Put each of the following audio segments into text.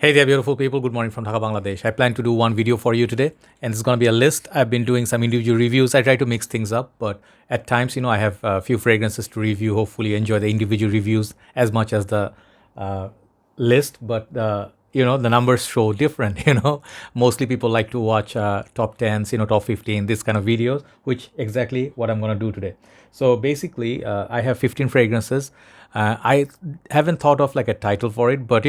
Hey there, beautiful people. Good morning from Dhaka, Bangladesh. I plan to do one video for you today, and it's going to be a list. I've been doing some individual reviews. I try to mix things up, but at times, I have a few fragrances to review. Hopefully, enjoy the individual reviews as much as the uh, list, but the numbers show different. Mostly people like to watch top 10s, top 15, this kind of videos, which exactly what I'm going to do today. So basically, I have 15 fragrances. I haven't thought of like a title for it, but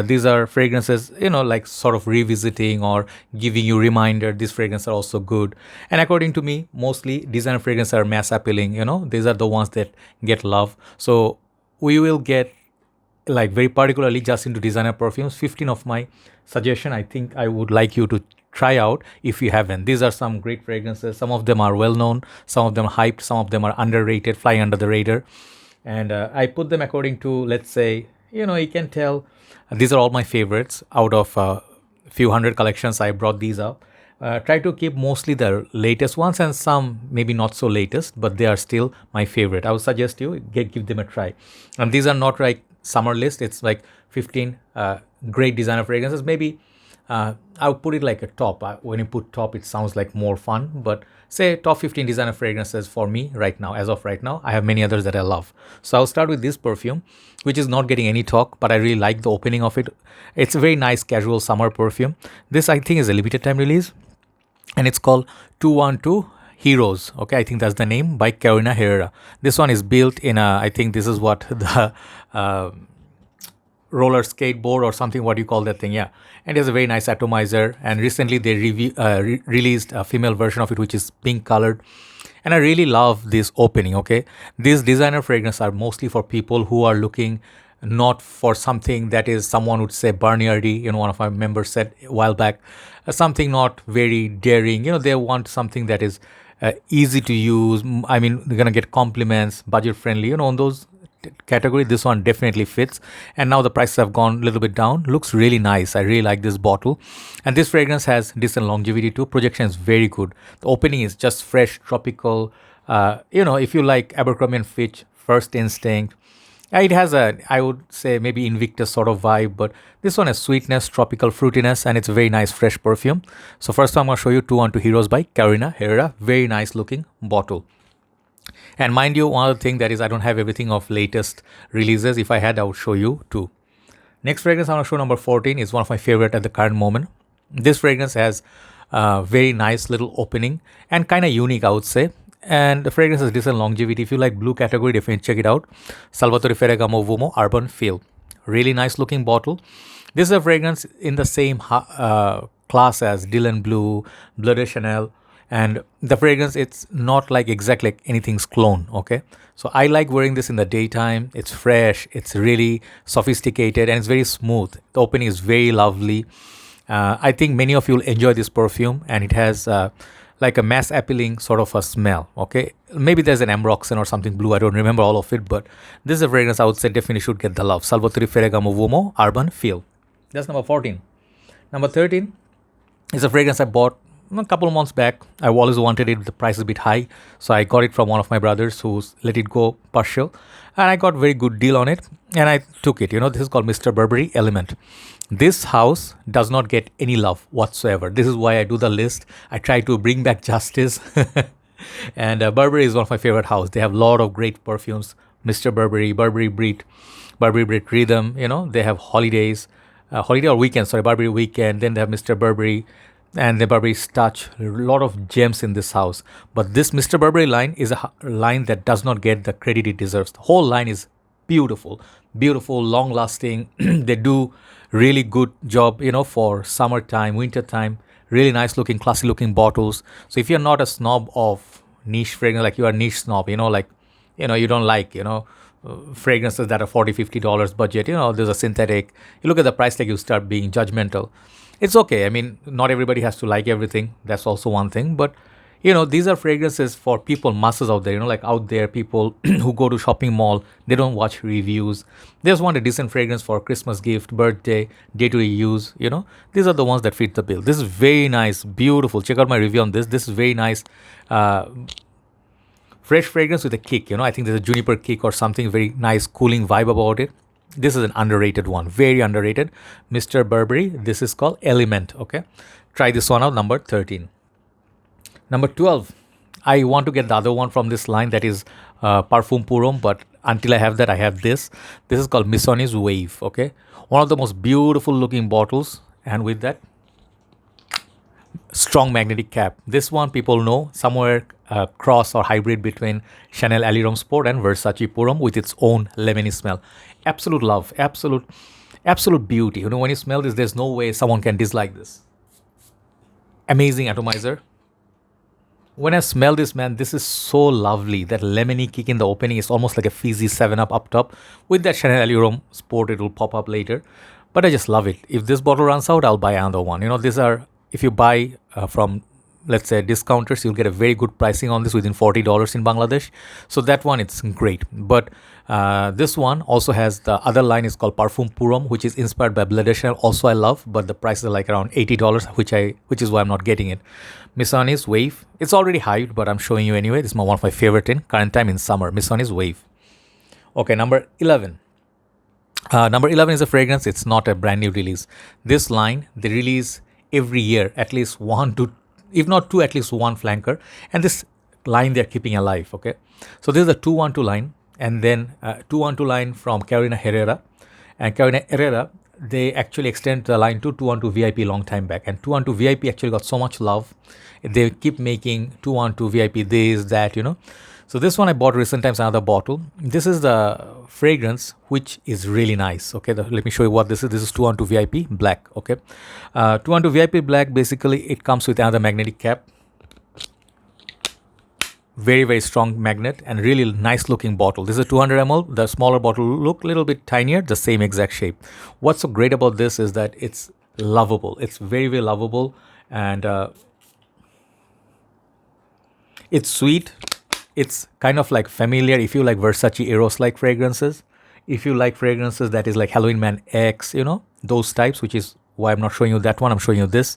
these are fragrances, like sort of revisiting or giving you reminder. These fragrances are also good, and according to me, mostly designer fragrances are mass appealing. These are the ones that get love. So we will get like very particularly just into designer perfumes. 15 of my suggestion. I think I would like you to try out if you haven't. These are some great fragrances. Some of them are well known, some of them hyped, some of them are underrated, flying under the radar. And I put them according to, let's say, you can tell these are all my favorites out of a few hundred collections. I brought these up. Try to keep mostly the latest ones and some maybe not so latest, but they are still my favorite. I would suggest you give them a try. And these are not like summer list. It's like 15 great designer fragrances. Maybe I would put it like a top. When you put top, it sounds like more fun, but say top 15 designer fragrances for me right now. As of right now, I have many others that I love. So I'll start with this perfume, which is not getting any talk, but I really like the opening of it. It's a very nice casual summer perfume. This I think is a limited time release, and it's called 212 Heroes. Okay, I think that's the name, by Carolina Herrera. This one is built in a, I think this is what the roller skateboard or something, what do you call that thing? Yeah, and it's a very nice atomizer, and recently they released a female version of it, which is pink colored, and I really love this opening. Okay, these designer fragrances are mostly for people who are looking not for something that is, someone would say, barnyardy. One of my members said a while back, something not very daring. They want something that is easy to use. I mean, they're gonna get compliments, budget friendly. On those category, this one definitely fits. And now the prices have gone a little bit down. Looks really nice. I really like this bottle, and this fragrance has decent longevity too. Projection is very good. The opening is just fresh, tropical. If you like Abercrombie and Fitch, First Instinct, it has a, I would say, maybe Invictus sort of vibe, but this one has sweetness, tropical fruitiness, and it's a very nice fresh perfume. So first I'm going to show you 212 Heroes by Carolina Herrera. Very nice looking bottle. And mind you, one other thing that is, I don't have everything of latest releases. If I had, I would show you too. Next fragrance I want to show, number 14, is one of my favorite at the current moment. This fragrance has a very nice little opening and kind of unique, I would say. And the fragrance has decent longevity. If you like blue category, definitely check it out. Salvatore Ferragamo Uomo Urban Feel. Really nice looking bottle. This is a fragrance in the same class as Dylan Blue, Bleu de Chanel. And the fragrance, it's not like exactly like anything's clone. Okay, so I like wearing this in the daytime. It's fresh, it's really sophisticated, and it's very smooth. The opening is very lovely. I think many of you will enjoy this perfume, and it has like a mass appealing sort of a smell. Okay, maybe there's an ambroxan or something blue, I don't remember all of it, but this is a fragrance I would say definitely should get the love. Salvatore Ferragamo Uomo Urban Feel. That's number 14. Number 13 is a fragrance I bought a couple of months back. I always wanted it. The price is a bit high, so I got it from one of my brothers who's let it go partial, and I got very good deal on it, and I took it. This is called Mr. Burberry Element. This house does not get any love whatsoever. This is why I do the list. I try to bring back justice. And Burberry is one of my favorite house. They have a lot of great perfumes. Mr. Burberry, Burberry Brit Rhythm. They have holidays, holiday or weekend. Sorry, Burberry Weekend. Then they have Mr. Burberry, and the Burberry's touch. A lot of gems in this house. But this Mr. Burberry line is a line that does not get the credit it deserves. The whole line is beautiful, long lasting. They do really good job, for summertime, wintertime. Really nice looking, classy looking bottles. So if you're not a snob of niche fragrance, like you are a niche snob, you don't like, fragrances that are $40-50 budget, there's a synthetic. You look at the price tag, you start being judgmental. It's okay. I mean, not everybody has to like everything. That's also one thing. But, these are fragrances for people, masses out there, like out there, people who go to shopping mall, they don't watch reviews. They just want a decent fragrance for Christmas gift, birthday, day-to-day use, These are the ones that fit the bill. This is very nice, beautiful. Check out my review on this. This is very nice. Fresh fragrance with a kick, I think there's a juniper kick or something, very nice cooling vibe about it. This is an underrated one, very underrated. Mr. Burberry, this is called Element, okay? Try this one out, number 13. Number 12, I want to get the other one from this line, that is Parfum Purum, but until I have that, I have this. This is called Missoni Wave, okay? One of the most beautiful looking bottles, and with that, strong magnetic cap. This one people know, somewhere cross or hybrid between Chanel Alirum Sport and Versace Purum with its own lemony smell. Absolute love, absolute beauty. You know, when you smell this, there's no way someone can dislike this. Amazing atomizer. When I smell this, man, this is so lovely. That lemony kick in the opening is almost like a fizzy 7-Up up top. With that Chanel Alirum Sport, it will pop up later. But I just love it. If this bottle runs out, I'll buy another one. You know, these are, if you buy from, let's say, discounters, you'll get a very good pricing on this within $40 in Bangladesh. So that one, it's great. But this one also has, the other line is called Parfum Purum, which is inspired by Bvlgari. Also, I love, but the prices are like around $80, which is why I'm not getting it. Missoni Wave. It's already hyped, but I'm showing you anyway. This is one of my favorite in current time in summer. Missoni Wave. Okay, number 11. Number 11 is a fragrance. It's not a brand new release. This line, they release every year at least one to, if not two, at least one flanker. And this line they're keeping alive, okay? So this is a 212 line, and then 212 line from Carolina Herrera. And Carolina Herrera, they actually extend the line to 212 VIP long time back. And 212 VIP actually got so much love. They keep making 212 VIP this, that, you know. So this one I bought recent times, another bottle. This is the fragrance, which is really nice. Okay, let me show you what this is. This is 212 VIP Black. Okay, 212 VIP Black, basically it comes with another magnetic cap. Very, very strong magnet and really nice looking bottle. This is a 200 ml. The smaller bottle look a little bit tinier, the same exact shape. What's so great about this is that it's lovable. It's very, very lovable, and it's sweet. It's kind of like familiar if you like Versace Eros like fragrances. If you like fragrances that is like Halloween Man X, you know, those types, which is why I'm not showing you that one. I'm showing you this.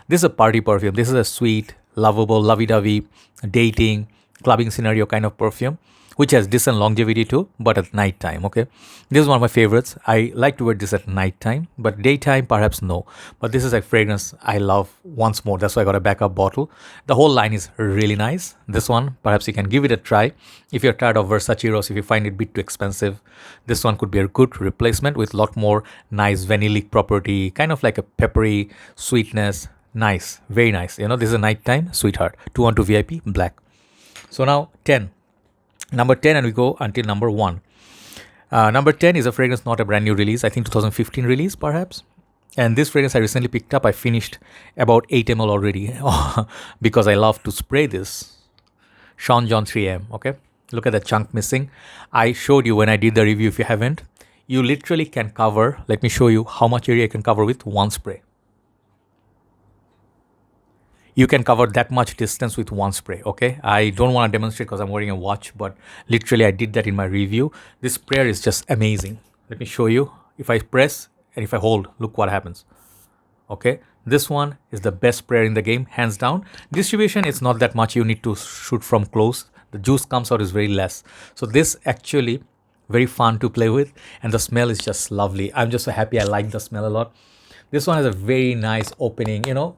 This is a party perfume. This is a sweet, lovable, lovey-dovey, dating, clubbing scenario kind of perfume, which has decent longevity too, but at night time, okay? This is one of my favorites. I like to wear this at night time, but daytime, perhaps no. But this is a fragrance I love once more. That's why I got a backup bottle. The whole line is really nice. This one, perhaps you can give it a try. If you're tired of Versace Rose, if you find it a bit too expensive, this one could be a good replacement with a lot more nice vanillic property, kind of like a peppery sweetness. Nice, very nice. You know, this is a nighttime sweetheart. 212 VIP Black. So now 10. Number 10, and we go until number 1. Number 10 is a fragrance, not a brand new release. I think 2015 release, perhaps. And this fragrance I recently picked up. I finished about 8 ml already because I love to spray this. Sean John 3M, okay? Look at the chunk missing. I showed you when I did the review. If you haven't, you literally can cover, let me show you how much area you can cover with one spray. You can cover that much distance with one spray, okay? I don't want to demonstrate because I'm wearing a watch, but literally I did that in my review. This sprayer is just amazing. Let me show you. If I press and if I hold, look what happens, okay? This one is the best sprayer in the game, hands down. Distribution, it's not that much. You need to shoot from close. The juice comes out is very less. So this actually very fun to play with, and the smell is just lovely. I'm just so happy. I like the smell a lot. This one has a very nice opening, you know.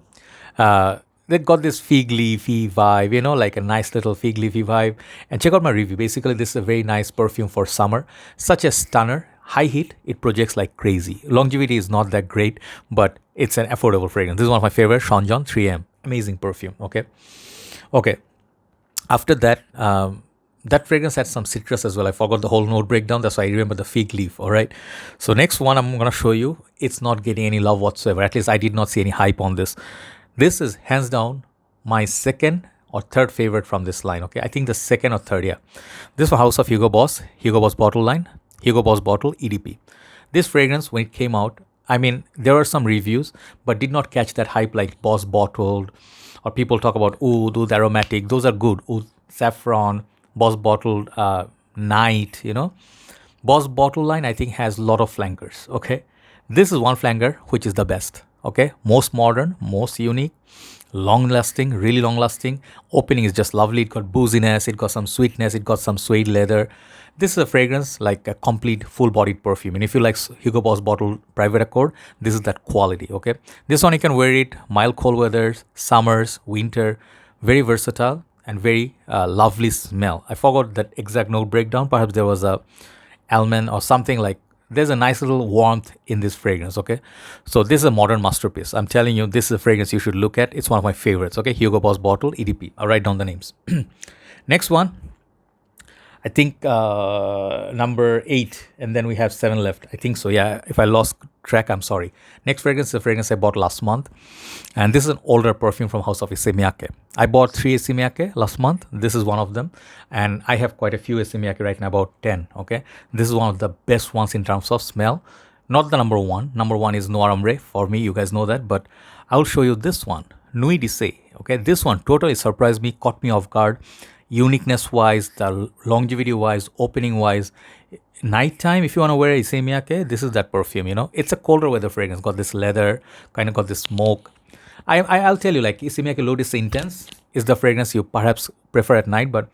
They got this fig leafy vibe, you know, like a nice little fig leafy vibe. And check out my review. Basically, this is a very nice perfume for summer. Such a stunner. High heat, it projects like crazy. Longevity is not that great, but it's an affordable fragrance. This is one of my favorite, Sean John 3M. Amazing perfume, okay? Okay. After that, that fragrance had some citrus as well. I forgot the whole note breakdown. That's why I remember the fig leaf, all right? So next one I'm going to show you. It's not getting any love whatsoever. At least I did not see any hype on this. This is hands down my second or third favorite from this line, okay? I think the second or third, yeah. This was House of Hugo Boss bottle line, Hugo Boss bottle EDP. This fragrance, when it came out, I mean, there were some reviews, but did not catch that hype like Boss bottled, or people talk about oud aromatic. Those are good. Oud saffron, Boss bottled night, you know. Boss bottle line, I think, has a lot of flankers, okay? This is one flanker, which is the best. Okay, most modern, most unique, long lasting, really long lasting. Opening is just lovely. It got booziness, it got some sweetness, it got some suede leather. This is a fragrance like a complete full bodied perfume. And if you like Hugo Boss bottle Private Accord, this is that quality. Okay, this one you can wear it mild cold weathers, summers, winter. Very versatile and very lovely smell. I forgot that exact note breakdown. Perhaps there was a almond or something. Like there's a nice little warmth in this fragrance. Okay, so this is a modern masterpiece. I'm telling you, this is a fragrance you should look at. It's one of my favorites. Okay, Hugo Boss bottle EDP. I'll write down the names. Next one, I think number 8, and then we have 7 left. I think so. Yeah, if I lost track, I'm sorry. Next fragrance is a fragrance I bought last month, and this is an older perfume from House of Issey Miyake. I bought 3 Issey Miyake last month. This is one of them, and I have quite a few Issey Miyake right now, about 10. Okay, this is one of the best ones in terms of smell. Not the number one. Number one is Noir Ombre for me. You guys know that, but I'll show you this one, Nuit Issey. Okay, this one totally surprised me, caught me off guard. Uniqueness wise, the longevity wise, opening wise. Nighttime, if you want to wear Issey Miyake, this is that perfume. It's a colder weather fragrance. Got this leather, kind of got this smoke. I'll tell you, like Issey Miyake Drakkar Intense is the fragrance you perhaps prefer at night, but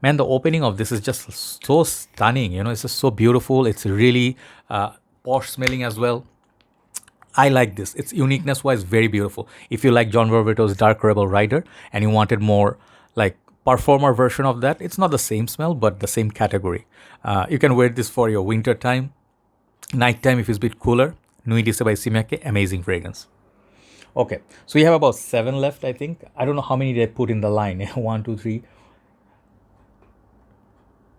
man, the opening of this is just so stunning. It's just so beautiful. It's really posh smelling as well. I like this. It's uniqueness wise very beautiful. If you like John Vervetto's Dark Rebel Rider and you wanted more like performer version of that, it's not the same smell but the same category. You can wear this for your winter time, nighttime if it's a bit cooler. Nuit Issey by Issey Miyake, amazing fragrance. Okay, so we have about 7 left, I think. I don't know how many they put in the line. 1, 2, 3.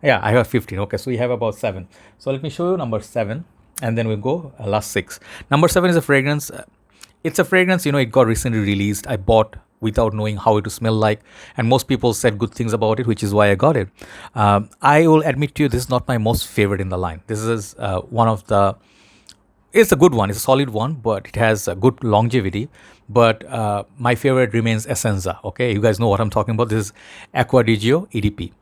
Yeah, I have 15. Okay, so we have about 7. So let me show you number 7, and then we'll go last 6. Number 7 is a fragrance. It's a fragrance, it got recently released. I bought without knowing how it would smell like, and most people said good things about it, which is why I got it. I will admit to you, this is not my most favorite in the line. This is one of the, it's a good one, it's a solid one, but it has a good longevity. But my favorite remains Essenza. Okay, you guys know what I'm talking about. This is Acqua di Gio EDP.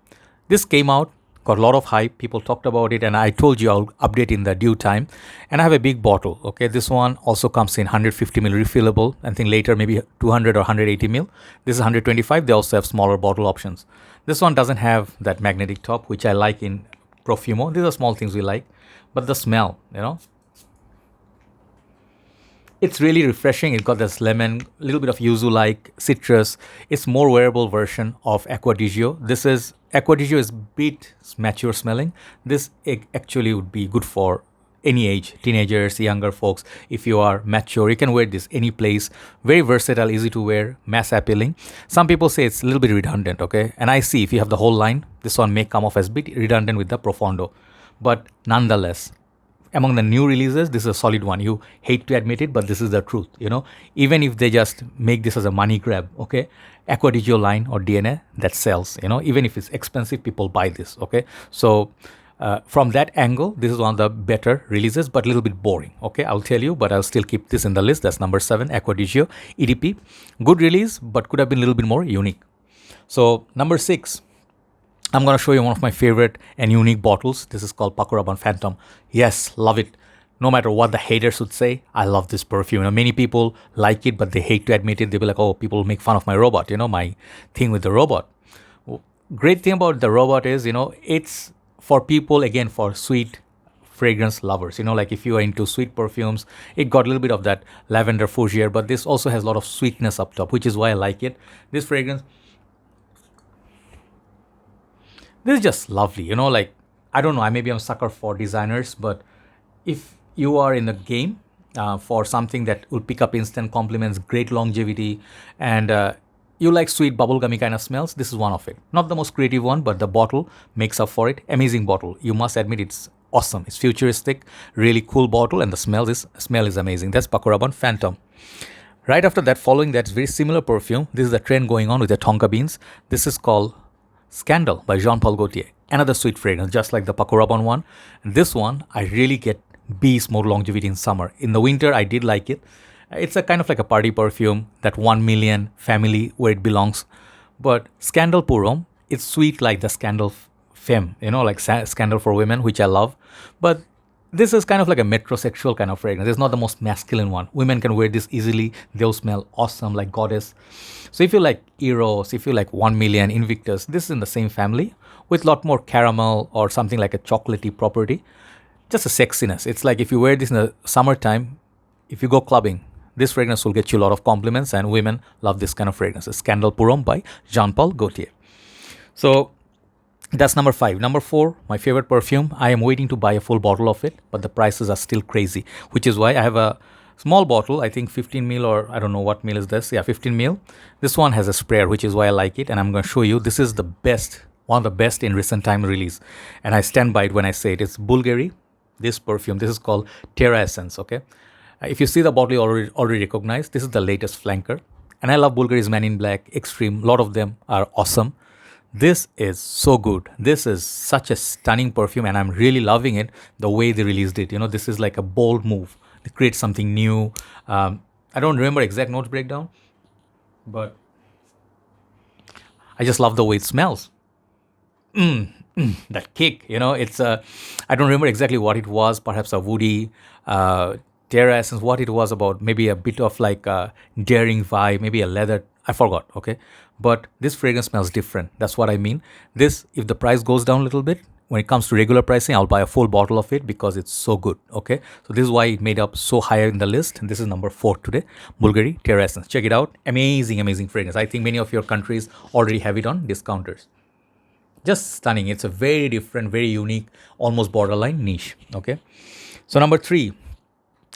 This came out, got a lot of hype, people talked about it, and I told you I'll update in the due time. And I have a big bottle. Okay, this one also comes in 150ml refillable. I think later maybe 200 or 180ml. This is 125. They also have smaller bottle options. This one doesn't have that magnetic top, which I like in Profumo. These are small things we like, but the smell, it's really refreshing. It got this lemon, a little bit of yuzu-like, citrus. It's more wearable version of Acqua di Gio. This is, Acqua di Gio is a bit mature smelling. This actually would be good for any age, teenagers, younger folks. If you are mature, you can wear this any place. Very versatile, easy to wear, mass appealing. Some people say it's a little bit redundant, okay? And I see if you have the whole line, this one may come off as a bit redundant with the Profondo. But nonetheless, among the new releases, this is a solid one. You hate to admit it, but this is the truth. Even if they just make this as a money grab, okay, Acqua di Gio line or DNA that sells. Even if it's expensive, people buy this. Okay, so from that angle, this is one of the better releases, but a little bit boring. Okay, I'll tell you, but I'll still keep this in the list. That's number 7, Acqua di Gio EDP. Good release, but could have been a little bit more unique. So number 6. I'm going to show you one of my favorite and unique bottles. This is called Paco Rabanne Phantom. Yes, love it. No matter what the haters would say, I love this perfume. Many people like it, but they hate to admit it. They'll be like, oh, people make fun of my robot, my thing with the robot. Great thing about the robot is, it's for people, again, for sweet fragrance lovers. Like if you are into sweet perfumes, it got a little bit of that lavender fougere, but this also has a lot of sweetness up top, which is why I like it. This fragrance, this is just lovely, like, I don't know, maybe I'm a sucker for designers, but if you are in the game for something that will pick up instant compliments, great longevity, and you like sweet bubblegummy kind of smells, this is one of it. Not the most creative one, but the bottle makes up for it. Amazing bottle. You must admit it's awesome. It's futuristic, really cool bottle, and the smell is amazing. That's Paco Rabanne Phantom. Right after that, following that, very similar perfume. This is the trend going on with the tonka beans. This is called Scandal by Jean-Paul Gaultier. Another sweet fragrance, just like the Paco Rabanne one. And this one, I really get beast more longevity in summer. In the winter, I did like it. It's a kind of like a party perfume, that 1 million family where it belongs. But Scandal pour Homme, it's sweet like the Scandal Femme, like Scandal for women, which I love. But This is kind of like a metrosexual kind of fragrance. It's not the most masculine one. Women can wear this easily. They'll smell awesome, like goddess. So if you like Eros, if you like 1 Million, Invictus, this is in the same family with a lot more caramel or something like a chocolatey property. Just a sexiness. It's like if you wear this in the summertime, if you go clubbing, this fragrance will get you a lot of compliments, and women love this kind of fragrance. Scandal Purom by Jean-Paul Gaultier. So that's number 5. Number 4, my favorite perfume. I am waiting to buy a full bottle of it, but the prices are still crazy, which is why I have a small bottle, I think 15 ml, or I don't know what mil is this. Yeah, 15 ml. This one has a sprayer, which is why I like it, and I'm going to show you. This is the best, one of the best in recent time release, and I stand by it when I say it. It's Bulgari, this perfume. This is called Terra Essence, okay? If you see the bottle, you already recognize. This is the latest flanker, and I love Bulgari's Man in Black, Extreme. A lot of them are awesome. This is so good. This is such a stunning perfume, and I'm really loving it the way they released it. You know, this is like a bold move. They create something new. I don't remember exact notes breakdown, but I just love the way it smells. That kick, you know, it's I don't remember exactly what it was. Perhaps a woody Terra essence. What it was about? Maybe a bit of like a daring vibe. Maybe a leather. I forgot. Okay. But this fragrance smells different. That's what I mean. This, if the price goes down a little bit, when it comes to regular pricing, I'll buy a full bottle of it because it's so good. Okay. So this is why it made up so higher in the list. This is number 4 today. Bulgari Terra Essence. Check it out. Amazing, amazing fragrance. I think many of your countries already have it on discounters. Just stunning. It's a very different, very unique, almost borderline niche. Okay. So number 3.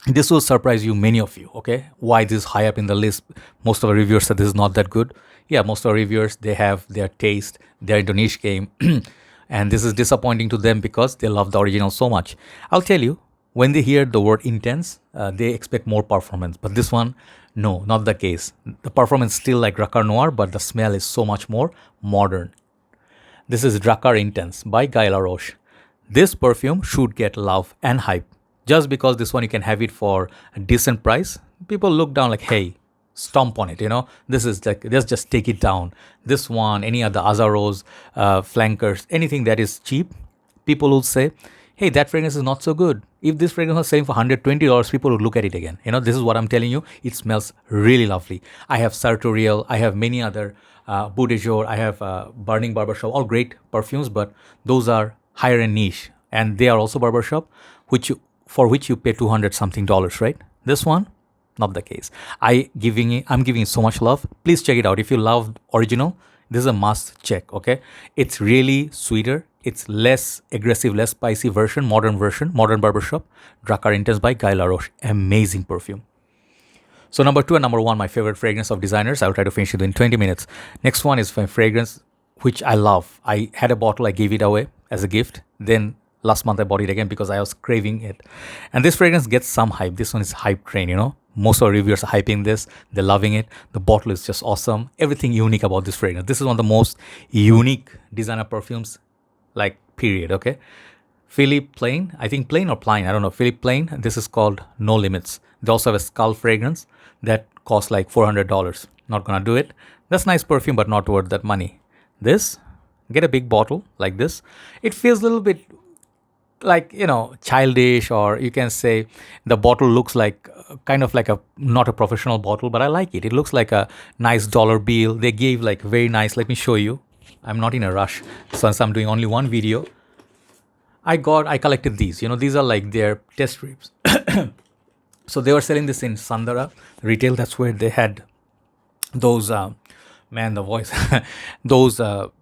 This will surprise you, many of you, okay? Why this is high up in the list? Most of the reviewers said this is not that good. Yeah, most of the reviewers, they have their taste, their into niche game, and this is disappointing to them because they love the original so much. I'll tell you, when they hear the word intense, they expect more performance. But this one, no, not the case. The performance still like Drakkar Noir, but the smell is so much more modern. This is Drakkar Intense by Guy Laroche. This perfume should get love and hype. Just because this one you can have it for a decent price, people look down like, hey, stomp on it, you know. This is like, let's just take it down. This one, any other Azaros, flankers, anything that is cheap, people will say, hey, that fragrance is not so good. If this fragrance was selling for $120, people would look at it again. You know, this is what I'm telling you. It smells really lovely. I have Sartorial, I have many other Bout de Jour, I have Burning Barbershop, all great perfumes, but those are higher end niche, and they are also barbershop, for which you pay $200 something, right? This one, not the case. I'm giving it so much love. Please check it out. If you love original, this is a must check, okay? It's really sweeter. It's less aggressive, less spicy version, modern barbershop. Drakkar Intense by Guy Laroche. Amazing perfume. So number 2 and number 1, my favorite fragrance of designers. I'll try to finish it in 20 minutes. Next one is my fragrance, which I love. I had a bottle, I gave it away as a gift. Then last month I bought it again because I was craving it. And this fragrance gets some hype. This one is hype train, you know. Most of the reviewers are hyping this. They're loving it. The bottle is just awesome. Everything unique about this fragrance. This is one of the most unique designer perfumes, like, period, okay? Phillip Plein. I think Plein or Plein. I don't know. Phillip Plein. This is called No Limits. They also have a skull fragrance that costs like $400. Not gonna do it. That's nice perfume, but not worth that money. This, get a big bottle like this. It feels a little bit like, you know, childish, or you can say the bottle looks like kind of like a, not a professional bottle, but I like it. It looks like a nice dollar bill. They gave like very nice, let me show you. I'm not in a rush since I'm doing only one video. I collected these, you know, these are like their test strips. So they were selling this in Sandara retail. That's where they had those, man, the voice, those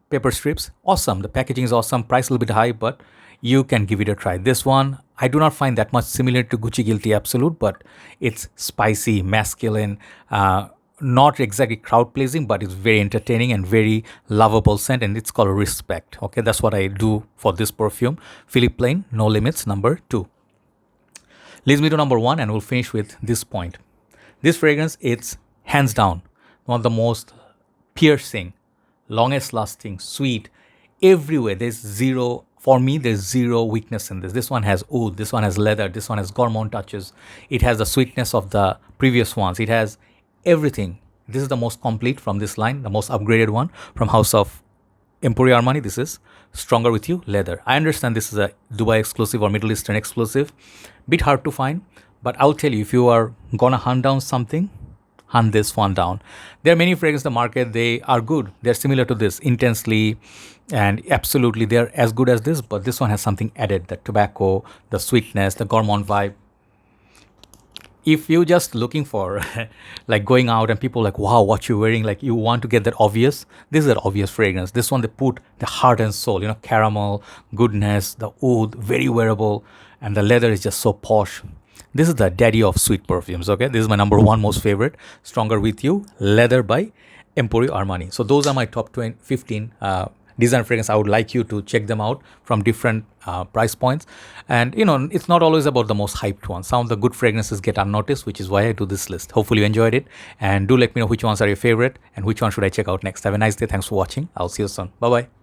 paper strips. Awesome. The packaging is awesome. Price a little bit high, but you can give it a try. This one, I do not find that much similar to Gucci Guilty Absolute, but it's spicy, masculine, not exactly crowd pleasing, but it's very entertaining and very lovable scent, and it's called Respect. Okay, that's what I do for this perfume. Phillip Plein, No Limits, number 2. Leads me to number 1, and we'll finish with this point. This fragrance, it's hands down one of the most piercing, longest lasting, sweet, everywhere. There's zero weakness in this. This one has oud, this one has leather, this one has gourmand touches. It has the sweetness of the previous ones. It has everything. This is the most complete from this line, the most upgraded one from House of Emporio Armani, this is Stronger With You Leather. I understand this is a Dubai exclusive or Middle Eastern exclusive. Bit hard to find, but I'll tell you, if you are gonna hunt down something, hunt this one down. There are many fragrances in the market. They are good. They're similar to this intensely, and absolutely they're as good as this, but this one has something added, the tobacco, the sweetness, the gourmand vibe. If you're just looking for like going out and people like, wow, what you're wearing, like you want to get that obvious, this is an obvious fragrance. This one, they put the heart and soul, caramel, goodness, the oud, very wearable, and the leather is just so posh. This is the daddy of sweet perfumes, okay? This is my number one most favorite, Stronger With You Leather by Emporio Armani. So those are my top 20, 15 design fragrance. I would like you to check them out from different price points. And it's not always about the most hyped ones. Some of the good fragrances get unnoticed, which is why I do this list. Hopefully you enjoyed it, and do let me know which ones are your favorite and which one should I check out next. Have a nice day. Thanks for watching. I'll see you soon. Bye bye.